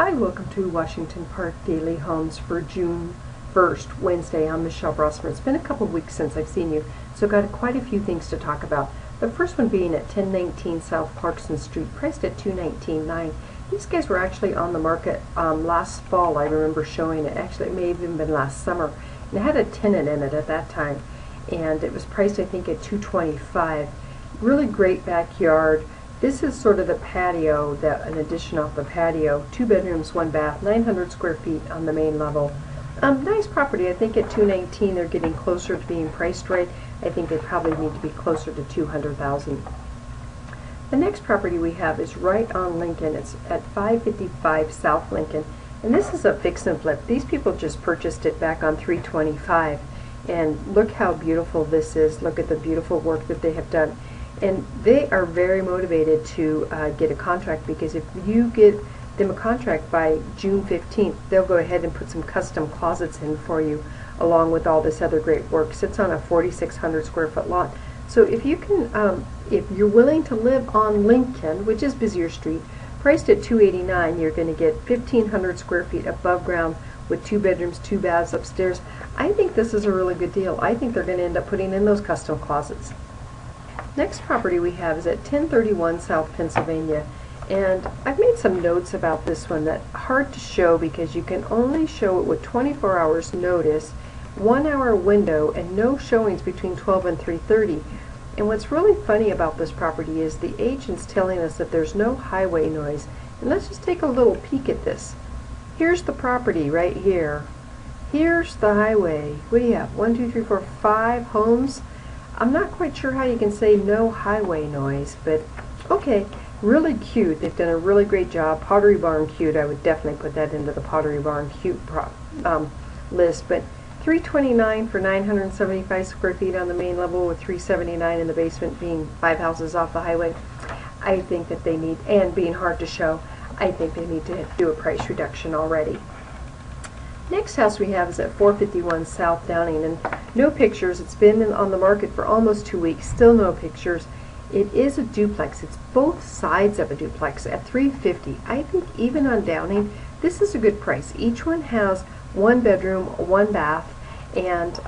Hi, welcome to Washington Park Daily Homes for June 1st, Wednesday. I'm Michel Brossmer. It's been a couple of weeks since I've seen you, so got quite a few things to talk about. The first one being at 1019 South Clarkson Street, priced at $219,900. These guys were actually on the market last fall. I remember showing it. Actually, it may have even been last summer. And it had a tenant in it at that time, and it was priced, I think, at $225,000. Really great backyard. This is sort of the patio, an addition off the patio. 2 bedrooms, 1 bath, 900 square feet on the main level. Nice property. I think at $219,000 they're getting closer to being priced right. I think they probably need to be closer to $200,000. The next property we have is right on Lincoln. It's at 555 South Lincoln, and this is a fix and flip. These people just purchased it back on $325,000, and look how beautiful this is. Look at the beautiful work that they have done. And they are very motivated to get a contract, because if you get them a contract by June 15th, they'll go ahead and put some custom closets in for you, along with all this other great work. Sits on a 4,600 square foot lot. So if you can, if you're willing to live on Lincoln, which is busier street, priced at $289,000, you're going to get 1,500 square feet above ground with 2 bedrooms, 2 baths upstairs. I think this is a really good deal. I think they're going to end up putting in those custom closets. Next property we have is at 1031 South Pennsylvania, and I've made some notes about this one that are hard to show because you can only show it with 24 hours notice, 1 hour window, and no showings between 12 and 3:30. And what's really funny about this property is the agent's telling us that there's no highway noise. And let's just take a little peek at this. Here's the property right here. Here's the highway. What do you have? 1, 2, 3, 4, 5 homes. I'm not quite sure how you can say no highway noise, but okay, really cute. They've done a really great job. Pottery Barn cute. I would definitely put that into the Pottery Barn cute list. But $329,000 for 975 square feet on the main level, with $379,000 in the basement, being 5 houses off the highway. I think that they need, and being hard to show, I think they need to do a price reduction already. Next house we have is at 451 South Downing, and no pictures. It's been on the market for almost 2 weeks, still no pictures. It is a duplex. It's both sides of a duplex at $350,000. I think even on Downing, this is a good price. Each one has 1 bedroom, 1 bath, and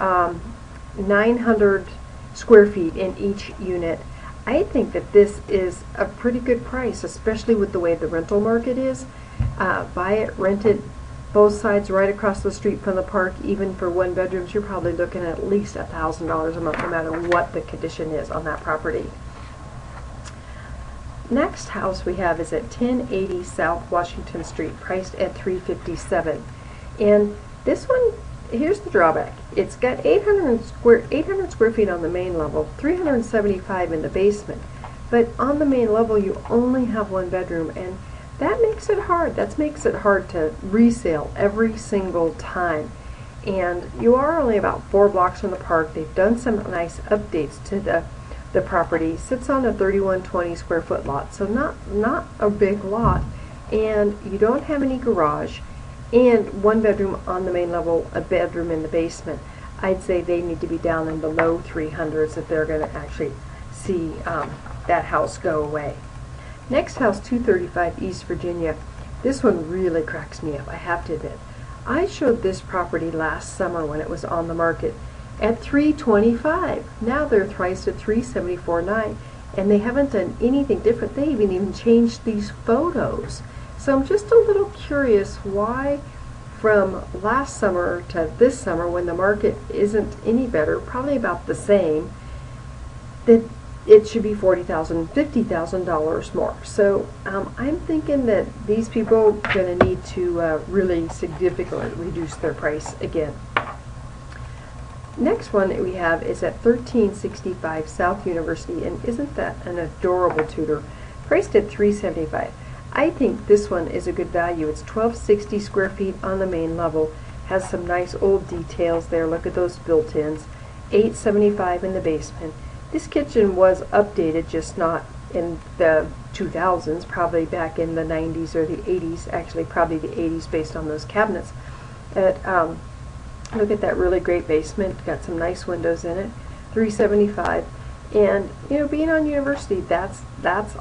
900 square feet in each unit. I think that this is a pretty good price, especially with the way the rental market is. Buy it, rent it. Both sides right across the street from the park. Even for 1 bedrooms, you're probably looking at least $1,000 a month, no matter what the condition is on that property. Next house we have is at 1080 South Washington Street, priced at $357,000. And this one, here's the drawback. It's got 800 square feet on the main level, 375 in the basement. But on the main level, you only have 1 bedroom, and that makes it hard. That makes it hard to resale every single time. And you are only about 4 blocks from the park. They've done some nice updates to the property. Sits on a 3120 square foot lot, so not a big lot. And you don't have any garage. And 1 bedroom on the main level, a bedroom in the basement. I'd say they need to be down in the low 300s if they're going to actually see that house go away. Next house, 235 East Virginia. This one really cracks me up, I have to admit. I showed this property last summer when it was on the market at $325,000. Now they're priced at $374,900, and they haven't done anything different. They even changed these photos. So I'm just a little curious why from last summer to this summer, when the market isn't any better, probably about the same, that it should be $40,000, $50,000 more. So I'm thinking that these people are going to need to really significantly reduce their price again. Next one that we have is at 1365 South University, and isn't that an adorable Tudor? Priced at $375,000. I think this one is a good value. It's 1260 square feet on the main level. Has some nice old details there. Look at those built-ins. $875 in the basement. This kitchen was updated, just not in the 2000s, probably back in the 90s or the 80s, actually probably the 80s based on those cabinets. Look at that really great basement, got some nice windows in it. $375,000. And you know, being on University, that's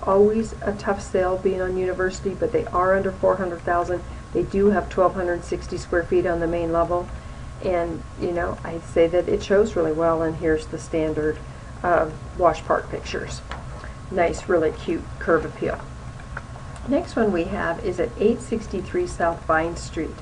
always a tough sale, being on University, but they are under 400,000. They do have 1,260 square feet on the main level, and you know, I'd say that it shows really well. And here's the standard wash park pictures. Nice, really cute curb appeal. Next one we have is at 863 South Vine Street,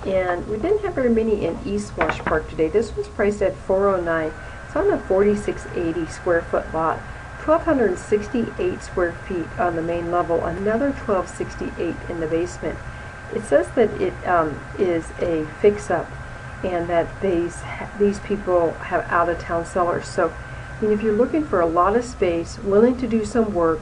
and we didn't have very many in East Wash Park today. This one's priced at $409. It's on a 4,680 square foot lot, 1,268 square feet on the main level, another 1,268 in the basement. It says that it is a fix-up, and that these people have out-of-town sellers. So, I mean, if you're looking for a lot of space, willing to do some work,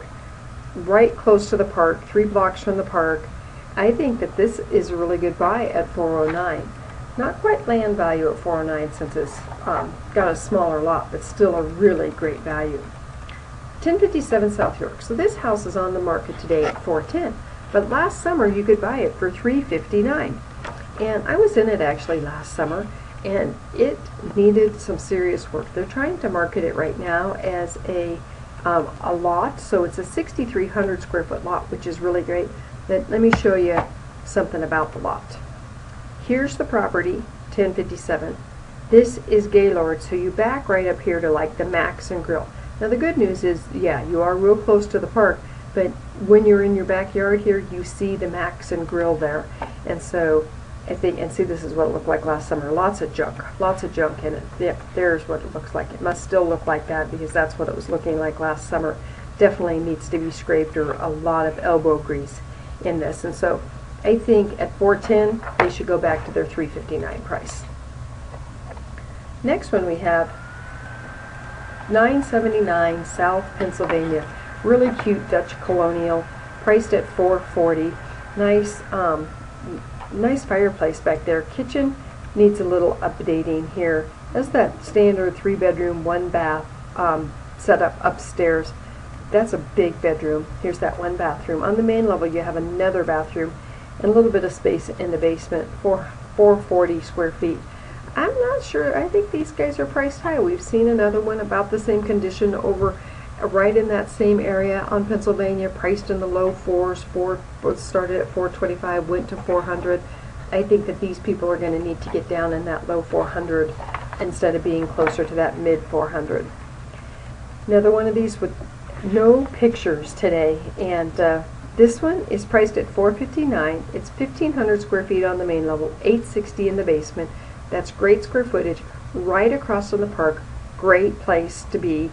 right close to the park, 3 blocks from the park, I think that this is a really good buy at $409. Not quite land value at $409 since it's got a smaller lot, but still a really great value. 1057 South York. So this house is on the market today at $410, but last summer you could buy it for $359. And I was in it actually last summer, and it needed some serious work. They're trying to market it right now as a lot, so it's a 6,300 square foot lot, which is really great. Let me show you something about the lot. Here's the property, 1057. This is Gaylord, so you back right up here to like the Max and Grill. Now the good news is, yeah, you are real close to the park, but when you're in your backyard here, you see the Max and Grill there. And so I think, and see, this is what it looked like last summer. Lots of junk in it. Yeah, there's what it looks like. It must still look like that because that's what it was looking like last summer. Definitely needs to be scraped, or a lot of elbow grease in this. And so I think at $410 they should go back to their $359 price. Next one we have 979 South Pennsylvania. Really cute Dutch colonial, priced at $440. Nice fireplace back there. Kitchen needs a little updating here. That's that standard 3-bedroom, 1-bath setup upstairs. That's a big bedroom. Here's that 1 bathroom. On the main level you have another bathroom and a little bit of space in the basement for 440 square feet. I'm not sure. I think these guys are priced high. We've seen another one about the same condition over right in that same area on Pennsylvania, priced in the low 4s. Started at $425, went to $400. I think that these people are going to need to get down in that low $400 instead of being closer to that mid $400. Another one of these with no pictures today, and this one is priced at $459. It's 1,500 square feet on the main level, 860 in the basement. That's great square footage, right across from the park. Great place to be.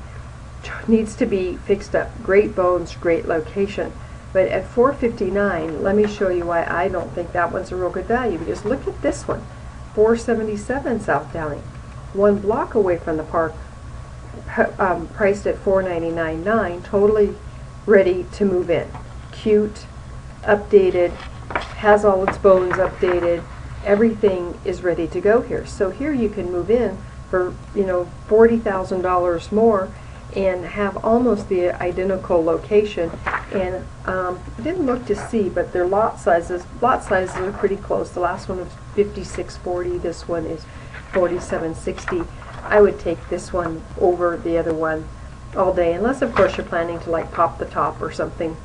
Needs to be fixed up. Great bones, great location. But at $459, let me show you why I don't think that one's a real good value. Because look at this one, 477 South Downey, 1 block away from the park, priced at $499.9, totally ready to move in. Cute, updated, has all its bones updated. Everything is ready to go here. So here you can move in for, you know, $40,000 more and have almost the identical location. And I didn't look to see, but their lot sizes are pretty close. The last one was 5640. This one is 4760. I would take this one over the other one all day, unless of course you're planning to like pop the top or something.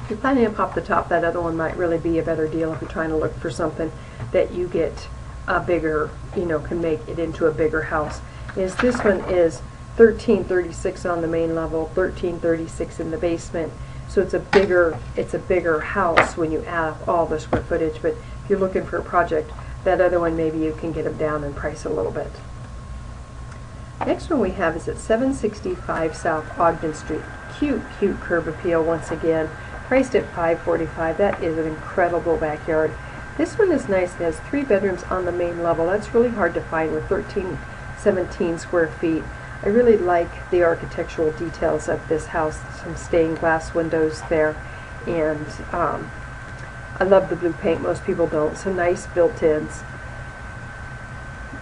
If you're planning to pop the top, that other one might really be a better deal if you're trying to look for something that you get a bigger, you know, can make it into a bigger house. This one is 1336 on the main level, 1336 in the basement. So it's a bigger house when you add up all the square footage. But if you're looking for a project, that other one, maybe you can get them down in price a little bit. Next one we have is at 765 South Ogden Street. Cute curb appeal once again. Priced at $545. That is an incredible backyard. This one is nice. It has 3 bedrooms on the main level. That's really hard to find with 17 square feet. I really like the architectural details of this house. Some stained glass windows there, and I love the blue paint. Most people don't. Some nice built-ins.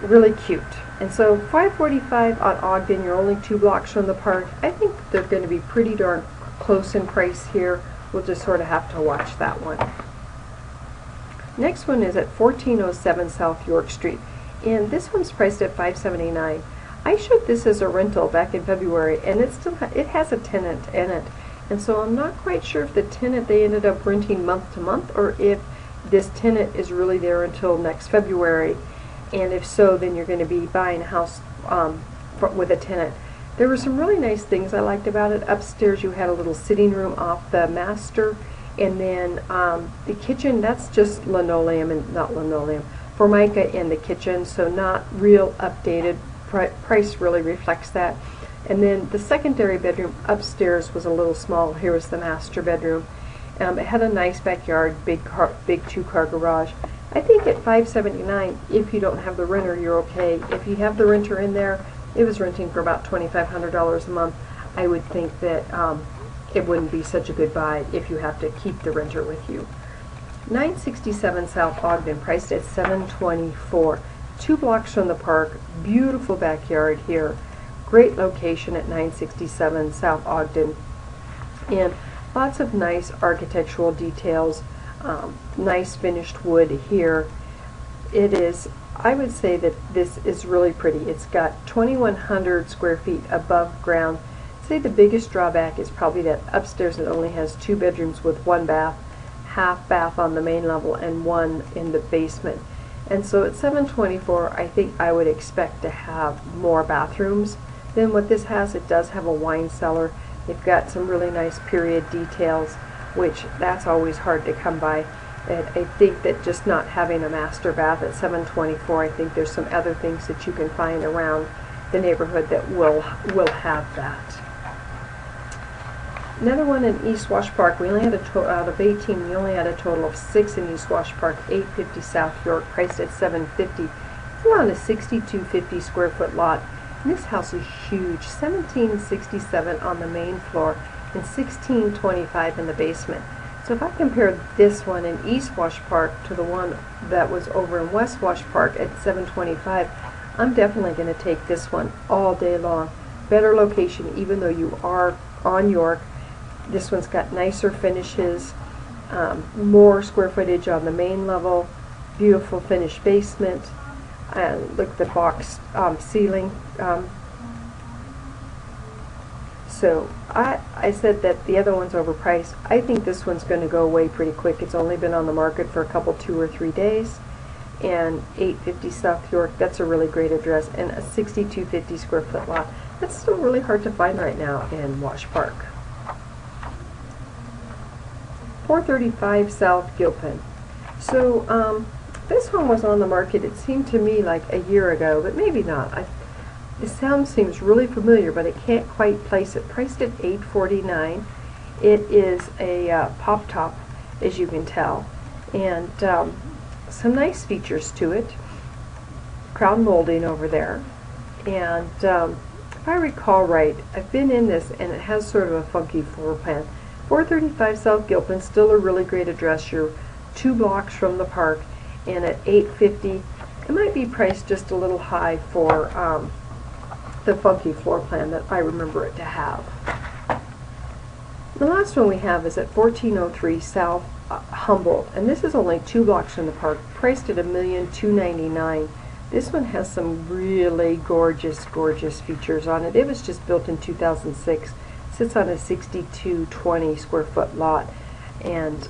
Really cute. And so $545 on Ogden. You're only 2 blocks from the park. I think they're going to be pretty darn close in price here. We'll just sort of have to watch that one. Next one is at 1407 South York Street, and this one's priced at $579. I showed this as a rental back in February, and it has a tenant in it. And so I'm not quite sure if the tenant, they ended up renting month to month, or if this tenant is really there until next February. And if so, then you're going to be buying a house with a tenant. There were some really nice things I liked about it. Upstairs you had a little sitting room off the master, and then the kitchen, that's just linoleum, and not linoleum, Formica in the kitchen, so not real updated. Price really reflects that. And then the secondary bedroom upstairs was a little small. Here was the master bedroom. It had a nice backyard, big 2-car garage. I think at $579, if you don't have the renter, you're okay. If you have the renter in there, it was renting for about $2,500 a month. I would think that it wouldn't be such a good buy if you have to keep the renter with you. 967 South Ogden, priced at $724. 2 blocks from the park, beautiful backyard here. Great location at 967 South Ogden, and lots of nice architectural details, nice finished wood here. It is, I would say that this is really pretty. It's got 2,100 square feet above ground. I'd say the biggest drawback is probably that upstairs it only has 2 bedrooms with 1 bath, half bath on the main level and 1 in the basement. And so at $724, I think I would expect to have more bathrooms than what this has. It does have a wine cellar. They've got some really nice period details, which that's always hard to come by. And I think that just not having a master bath at $724, I think there's some other things that you can find around the neighborhood that will have that. Another one in East Wash Park. We only had out of 18, we only had a total of 6 in East Wash Park. 850 South York, priced at $750. It's on a 6,250 square foot lot. And this house is huge. 1,767 on the main floor and 1,625 in the basement. So if I compare this one in East Wash Park to the one that was over in West Wash Park at $725, I'm definitely going to take this one all day long. Better location, even though you are on York. This one's got nicer finishes, more square footage on the main level, beautiful finished basement, and look at the box ceiling. So I said that the other one's overpriced. I think this one's going to go away pretty quick. It's only been on the market for a couple, 2 or 3 days. And 850 South York, that's a really great address, and a 6,250 square foot lot. That's still really hard to find right now in Wash Park. 435 South Gilpin. So this one was on the market, it seemed to me like a year ago, but maybe not. The sound seems really familiar, but I can't quite place it. Priced at $849. It is a pop top, as you can tell, and some nice features to it. Crown molding over there, and if I recall right, I've been in this, and it has sort of a funky floor plan. 435 South Gilpin, still a really great address. You're 2 blocks from the park, and at $850, it might be priced just a little high for the funky floor plan that I remember it to have. The last one we have is at 1403 South Humboldt, and this is only 2 blocks from the park, priced at $1,299,000. This one has some really gorgeous features on it. It was just built in 2006. Sits on a 6,220 square foot lot, and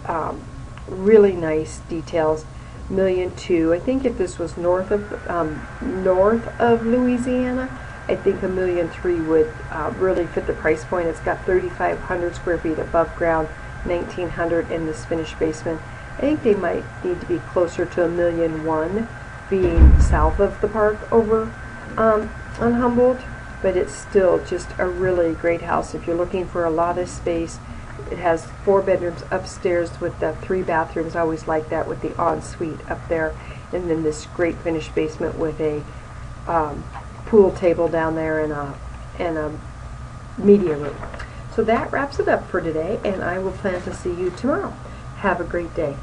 really nice details. $1,200,000. I think if this was north of Louisiana, I think $1,300,000 would really fit the price point. It's got 3,500 square feet above ground, 1,900 in this finished basement. I think they might need to be closer to $1,100,000, being south of the park over on Humboldt. But it's still just a really great house if you're looking for a lot of space. It has 4 bedrooms upstairs with the 3 bathrooms. I always like that, with the ensuite up there, and then this great finished basement with a pool table down there and a media room. So that wraps it up for today, and I will plan to see you tomorrow. Have a great day.